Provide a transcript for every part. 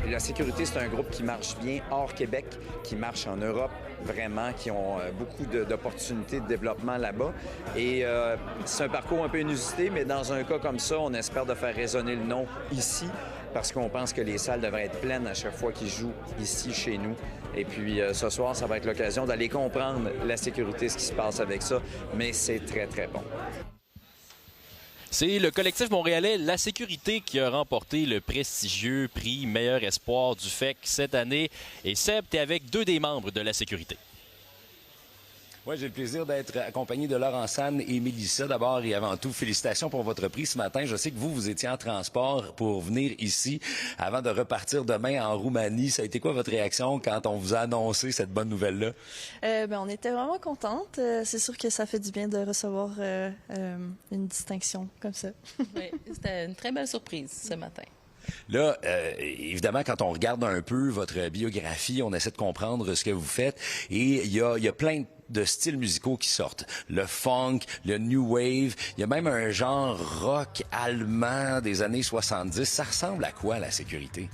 Puis la sécurité, c'est un groupe qui marche bien hors Québec, qui marche en Europe, vraiment, qui ont beaucoup d'opportunités de développement là-bas. Et c'est un parcours un peu inusité, mais dans un cas comme ça, on espère de faire résonner le nom ici, parce qu'on pense que les salles devraient être pleines à chaque fois qu'ils jouent ici, chez nous. Et puis ce soir, ça va être l'occasion d'aller comprendre la sécurité, ce qui se passe avec ça, mais c'est très, très bon. C'est le collectif montréalais La Sécurité qui a remporté le prestigieux prix Meilleur Espoir du FEC cette année. Et Seb, tu es avec deux des membres de La Sécurité. Oui, j'ai le plaisir d'être accompagné de Laurence Anne et Mélissa. D'abord et avant tout, félicitations pour votre prix ce matin. Je sais que vous étiez en transport pour venir ici avant de repartir demain en Roumanie. Ça a été quoi votre réaction quand on vous a annoncé cette bonne nouvelle-là? On était vraiment contentes. C'est sûr que ça fait du bien de recevoir une distinction comme ça. Oui, c'était une très belle surprise ce matin. Là, évidemment, quand on regarde un peu votre biographie, on essaie de comprendre ce que vous faites. Et il y a plein de styles musicaux qui sortent. Le funk, le new wave, il y a même un genre rock allemand des années 70. Ça ressemble à quoi, La Sécurité?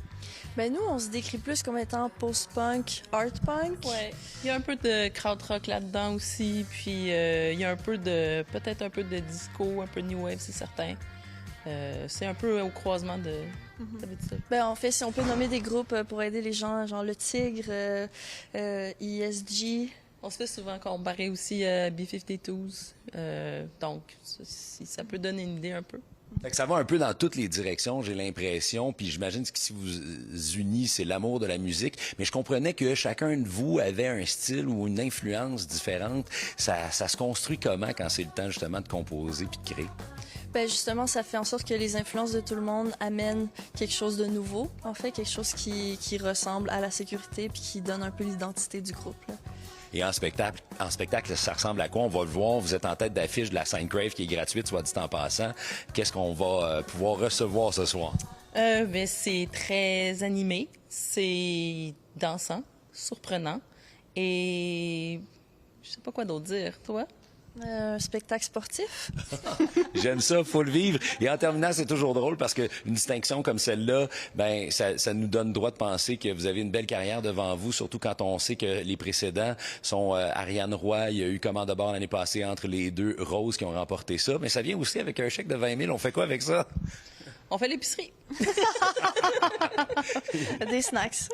Ben nous, on se décrit plus comme étant post-punk, art-punk. Ouais. Il y a un peu de krautrock là-dedans aussi, puis il y a un peu de, peut-être un peu de disco, un peu de new wave, c'est certain. C'est un peu au croisement de... Ben, en fait, si on peut nommer des groupes pour aider les gens, genre Le Tigre, ESG. On se fait souvent comparer aussi à B-52s, donc ça peut donner une idée un peu. Fait que ça va un peu dans toutes les directions, j'ai l'impression, puis j'imagine que ce qui vous unit, c'est l'amour de la musique, mais je comprenais que chacun de vous avait un style ou une influence différente. Ça se construit comment quand c'est le temps justement de composer puis de créer? Ben justement, ça fait en sorte que les influences de tout le monde amènent quelque chose de nouveau, en fait, quelque chose qui ressemble à La Sécurité puis qui donne un peu l'identité du groupe, là. Et en spectacle, ça ressemble à quoi? On va le voir, vous êtes en tête d'affiche de la Sainte-Crave qui est gratuite, soit dit en passant. Qu'est-ce qu'on va pouvoir recevoir ce soir? Ben, c'est très animé, c'est dansant, surprenant et je sais pas quoi d'autre dire. Toi? Un spectacle sportif. J'aime ça, faut le vivre. Et en terminant, c'est toujours drôle parce qu'une distinction comme celle-là, ben ça nous donne droit de penser que vous avez une belle carrière devant vous, surtout quand on sait que les précédents sont Ariane Roy, il y a eu commande de bord l'année passée entre les deux Roses qui ont remporté ça. Mais ça vient aussi avec un chèque de 20 000. On fait quoi avec ça? On fait l'épicerie. Des snacks.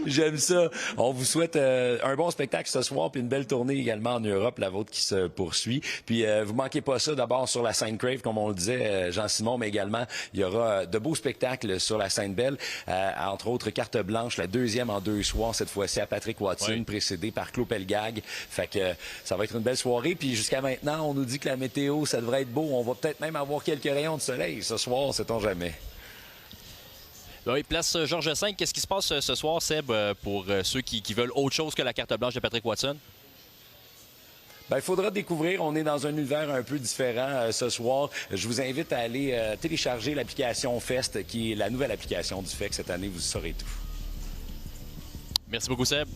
J'aime ça. On vous souhaite un bon spectacle ce soir puis une belle tournée également en Europe, la vôtre qui se poursuit. Puis vous manquez pas ça d'abord sur la Sainte-Crave, comme on le disait, Jean-Simon, mais également il y aura de beaux spectacles sur la Sainte-Belle, entre autres Carte Blanche, la deuxième en 2 soirs, cette fois-ci à Patrick Watson, précédée par Claude Pelgag. Fait que ça va être une belle soirée. Puis jusqu'à maintenant, on nous dit que la météo, ça devrait être beau. On va peut-être même avoir quelques rayons de soleil ce soir, sait-on jamais. Oui, place Georges V. Qu'est-ce qui se passe ce soir, Seb, pour ceux qui veulent autre chose que la carte blanche de Patrick Watson? Ben, il faudra découvrir. On est dans un univers un peu différent ce soir. Je vous invite à aller télécharger l'application Fest, qui est la nouvelle application du FEC cette année. Vous saurez tout. Merci beaucoup, Seb.